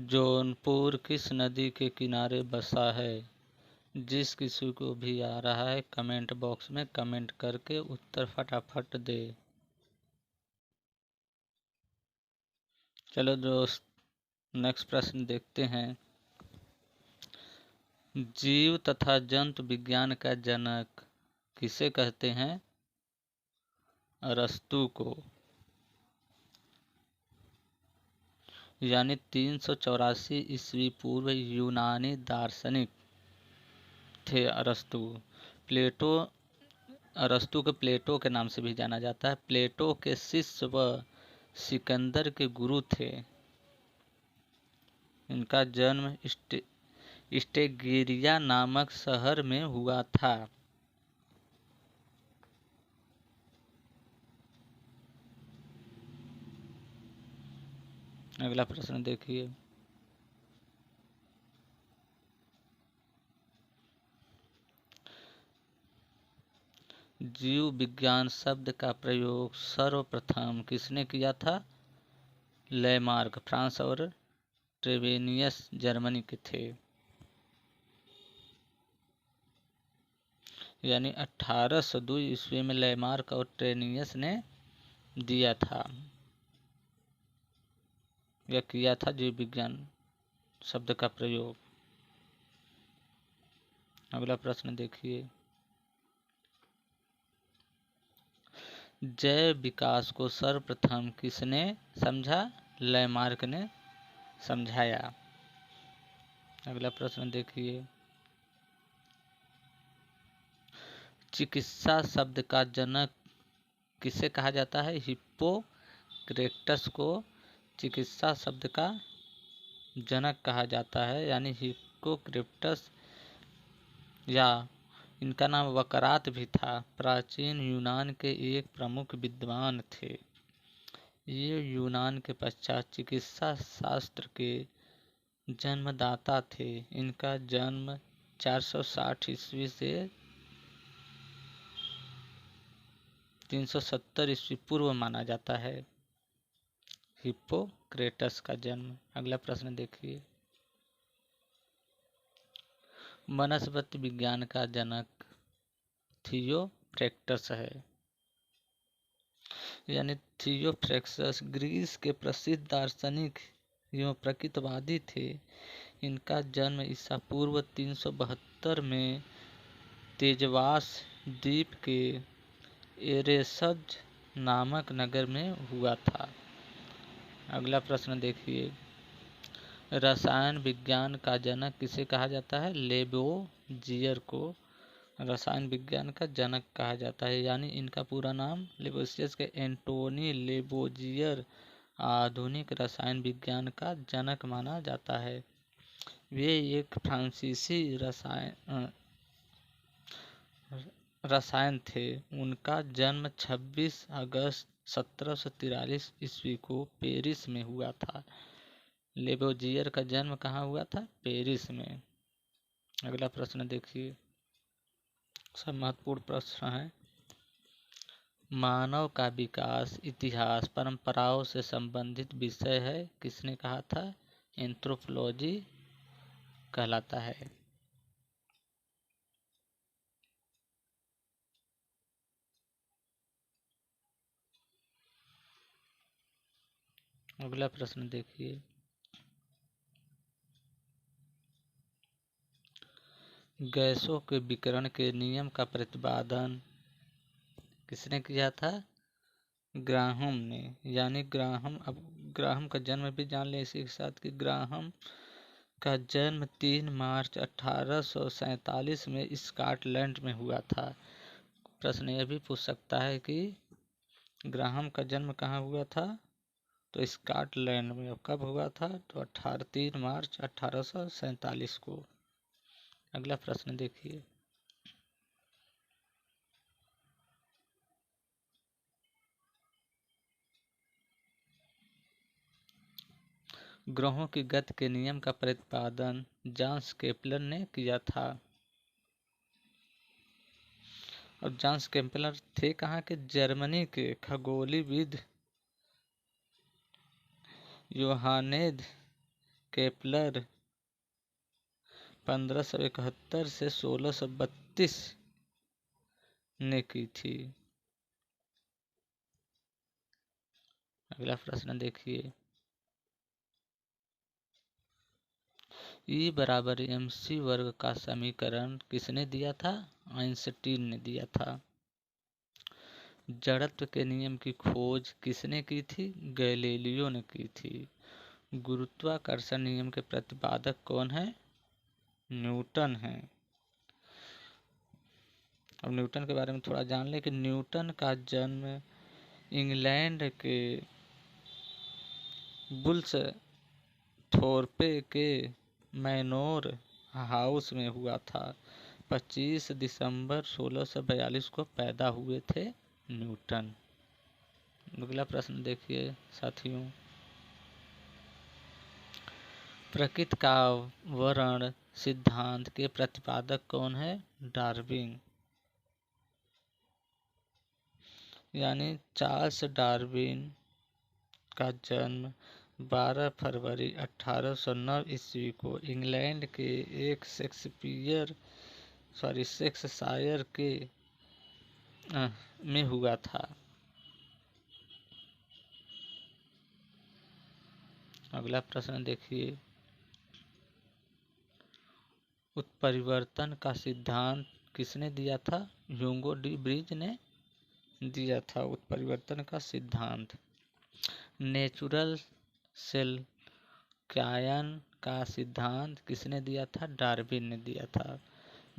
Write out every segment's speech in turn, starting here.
जौनपुर किस नदी के किनारे बसा है? जिस किसी को भी आ रहा है कमेंट बॉक्स में कमेंट करके उत्तर फटाफट दे। चलो दोस्त, नेक्स्ट प्रश्न देखते हैं। जीव तथा जंतु विज्ञान का जनक किसे कहते हैं? अरस्तू को। यानी 384 ईस्वी पूर्व यूनानी दार्शनिक थे अरस्तू। प्लेटो, अरस्तू को प्लेटो के नाम से भी जाना जाता है। प्लेटो के शिष्य व सिकंदर के गुरु थे। इनका जन्म स्टेगिरिया नामक शहर में हुआ था। अगला प्रश्न देखिए। जीव विज्ञान शब्द का प्रयोग सर्वप्रथम किसने किया था? लेमार्क फ्रांस और ट्रेवेनियस जर्मनी के थे। यानी 1802 ईस्वी में लेमार्क और ट्रेनियस ने दिया था या किया था जीव विज्ञान शब्द का प्रयोग। अगला प्रश्न देखिए। जैव विकास को सर्वप्रथम किसने समझा? लेमार्क ने समझाया। अगला प्रश्न देखिए। चिकित्सा शब्द का जनक किसे कहा जाता है? हिप्पोक्रेटस को चिकित्सा शब्द का जनक कहा जाता है। यानी हिप्पोक्रेटस, या इनका नाम वकरात भी था, प्राचीन यूनान के एक प्रमुख विद्वान थे। ये यूनान के पश्चात चिकित्सा शास्त्र के जन्मदाता थे। इनका जन्म 460 ईस्वी से 370 ईस्वी पूर्व माना जाता है, हिप्पोक्रेटस का जन्म। अगला प्रश्न देखिए। वनस्पति विज्ञान का जनक थियोफ्रेक्टस है। यानी थियोफ्रेक्टस ग्रीस के प्रसिद्ध दार्शनिक एवं प्रकृतवादी थे। इनका जन्म ईसा पूर्व 372 में तेजवास द्वीप के एरेसज नामक नगर में हुआ था। अगला प्रश्न देखिए। रसायन विज्ञान का जनक किसे कहा जाता है? लेबोजियर को रसायन विज्ञान का जनक कहा जाता है। यानी इनका पूरा नाम लेबोसियस के एंटोनी लेबोजियर आधुनिक रसायन विज्ञान का जनक माना जाता है। वे एक फ्रांसीसी रसायन थे। उनका जन्म 26 अगस्त 1743 ईस्वी को पेरिस में हुआ था। लेबोजियर का जन्म कहाँ हुआ था? पेरिस में। अगला प्रश्न देखिए। सब महत्वपूर्ण प्रश्न है। मानव का विकास इतिहास परंपराओं से संबंधित विषय है, किसने कहा था? एंथ्रोपोलॉजी कहलाता है। अगला प्रश्न देखिए। गैसों के विकिरण के नियम का प्रतिपादन किसने किया था? ग्राहम ने। यानी ग्राहम का जन्म भी जान लें इसी के साथ कि ग्राहम का जन्म 3 मार्च 1847 में स्कॉटलैंड में हुआ था। प्रश्न यह भी पूछ सकता है कि ग्राहम का जन्म कहाँ हुआ था? तो स्कॉटलैंड में। कब हुआ था? तो 3 मार्च 1847 को। अगला प्रश्न देखिए। ग्रहों की गति के नियम का प्रतिपादन जांस केपलर ने किया था। और जांस केपलर थे कहाँ के? जर्मनी के खगोलीविद योहानेस केपलर 1571 से 1632 ने की थी। अगला प्रश्न देखिए, E = mc² का समीकरण किसने दिया था? आइंस्टीन ने दिया था। जड़त्व के नियम की खोज किसने की थी? गैलीलियो ने की थी। गुरुत्वाकर्षण नियम के प्रतिपादक कौन है? न्यूटन है। अब न्यूटन के बारे में थोड़ा जान लें कि न्यूटन का जन्म इंग्लैंड के बुल्स थोर्पे के मैनोर हाउस में हुआ था। 25 दिसंबर 1642 को पैदा हुए थे न्यूटन। अगला प्रश्न देखिए साथियों, प्रकृति का वर्ण सिद्धांत के प्रतिपादक कौन है? डार्विन। यानी चार्ल्स डार्विन का जन्म 12 फरवरी 1809 ईस्वी को इंग्लैंड के एक शेक्सशायर के में हुआ था। अगला प्रश्न देखिए, उत्परिवर्तन का सिद्धांत किसने दिया था? ह्यूगो डी ब्रिज ने दिया था उत्परिवर्तन का सिद्धांत। नेचुरल सेलेक्शन का सिद्धांत किसने दिया था? डार्विन ने दिया था।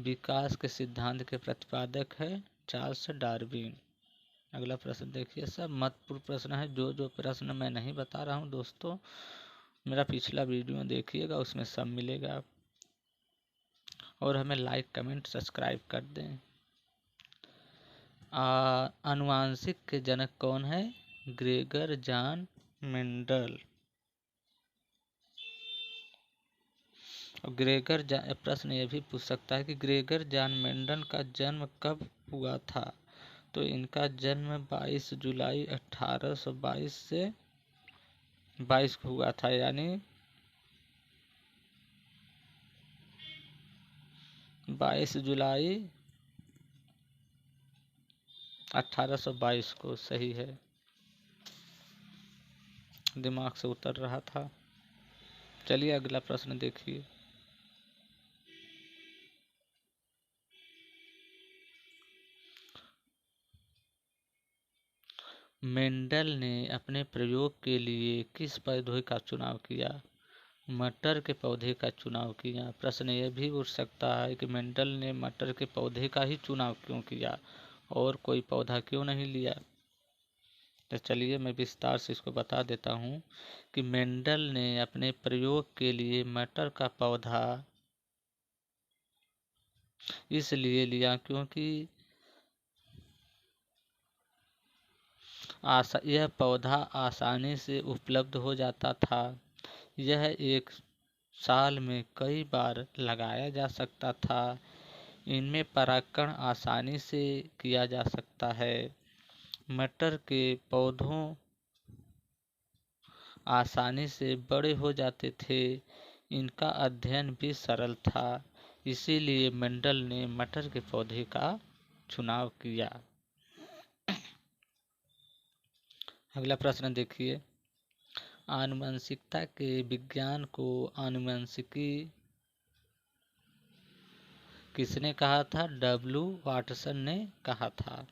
विकास के सिद्धांत के प्रतिपादक है चार्ल्स डार्विन। अगला प्रश्न देखिए, सब महत्वपूर्ण प्रश्न है। जो प्रश्न मैं नहीं बता रहा हूँ दोस्तों, मेरा पिछला वीडियो देखिएगा, उसमें सब मिलेगा। और हमें लाइक कमेंट सब्सक्राइब कर दें। आनुवांशिक के जनक कौन है? Gregor John Mendel. प्रश्न यह भी पूछ सकता है कि ग्रेगर जॉन मेंडल का जन्म कब हुआ था? तो इनका जन्म 22 जुलाई 1822 से 22 को हुआ था। यानी 22 जुलाई 1822 को। सही है, दिमाग से उतर रहा था। चलिए अगला प्रश्न देखिए, मेंडल ने अपने प्रयोग के लिए किस पौधे का चुनाव किया? मटर के पौधे का चुनाव किया। प्रश्न यह भी उठ सकता है कि मेंडल ने मटर के पौधे का ही चुनाव क्यों किया और कोई पौधा क्यों नहीं लिया? तो चलिए मैं विस्तार से इसको बता देता हूँ कि मेंडल ने अपने प्रयोग के लिए मटर का पौधा इसलिए लिया क्योंकि यह पौधा आसानी से उपलब्ध हो जाता था। यह एक साल में कई बार लगाया जा सकता था। इनमें परागण आसानी से किया जा सकता है। मटर के पौधों आसानी से बड़े हो जाते थे। इनका अध्ययन भी सरल था। इसीलिए मेंडल ने मटर के पौधे का चुनाव किया। अगला प्रश्न देखिए, आनुवंशिकता के विज्ञान को आनुवंशिकी किसने कहा था? W. वाटसन ने कहा था।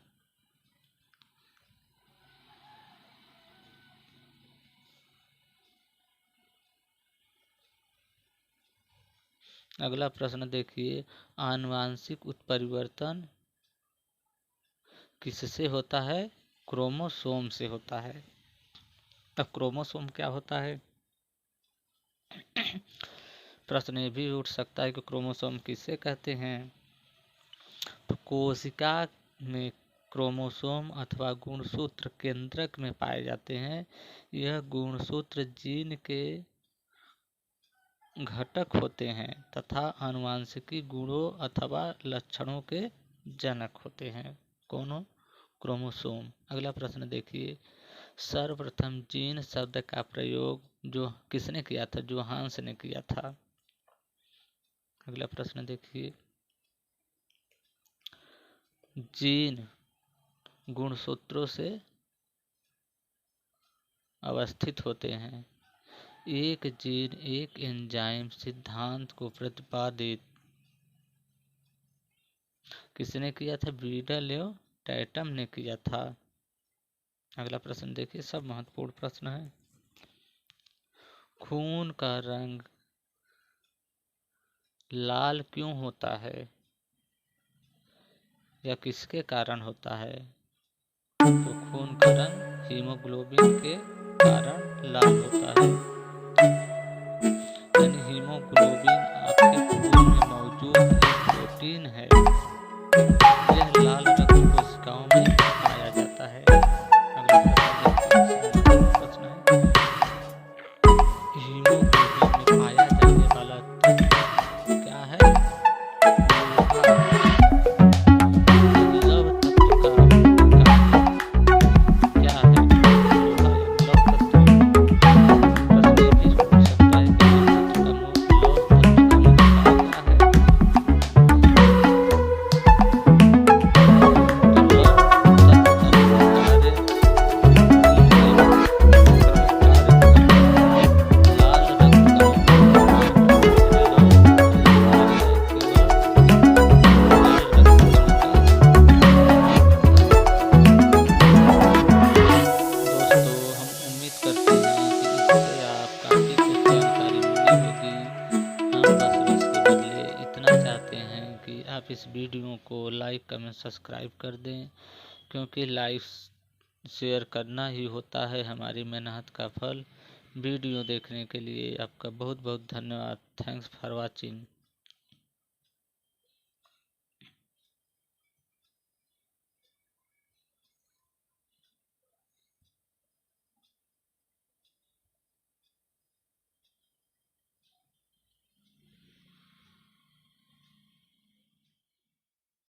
अगला प्रश्न देखिए, आनुवांशिक उत्परिवर्तन किससे होता है? क्रोमोसोम से होता है। तब क्रोमोसोम क्या होता है? प्रश्न ये भी उठ सकता है कि क्रोमोसोम किसे कहते हैं? तो कोशिका में क्रोमोसोम अथवा गुणसूत्र केंद्रक में पाए जाते हैं। यह गुणसूत्र जीन के घटक होते हैं तथा आनुवांशिकी गुणों अथवा लक्षणों के जनक होते हैं। कौन? क्रोमोसोम। अगला प्रश्न देखिए, सर्वप्रथम जीन शब्द का प्रयोग जो किसने किया था? जोहान्स ने किया था। अगला प्रश्न देखिए, जीन गुणसूत्रों से अवस्थित होते हैं। एक जीन एक एंजाइम सिद्धांत को प्रतिपादित किसने किया था? बीडल एवं टैटम ने किया था। अगला प्रश्न देखिए, सब महत्वपूर्ण प्रश्न है। खून का रंग लाल क्यों होता है? यह किसके कारण होता है? तो खून का रंग हीमोग्लोबिन के कारण लाल होता है। यानी हीमोग्लोबिन आपके खून में मौजूद एक प्रोटीन है। यह लाल रक्त कोशिकाओं में पाया जाता है। अगला प्रश्न है, हीमोग्लोबिन में पाया जाने वाला तत्व क्या है? लौह तत्व का क्या है? लौह तत्व। प्रश्न ये भी पूछ सकता है कि लौह तत्व का क्या है? आप इस वीडियो को लाइक कमेंट सब्सक्राइब कर दें, क्योंकि लाइक शेयर करना ही होता है हमारी मेहनत का फल। वीडियो देखने के लिए आपका बहुत बहुत धन्यवाद। Thanks for watching.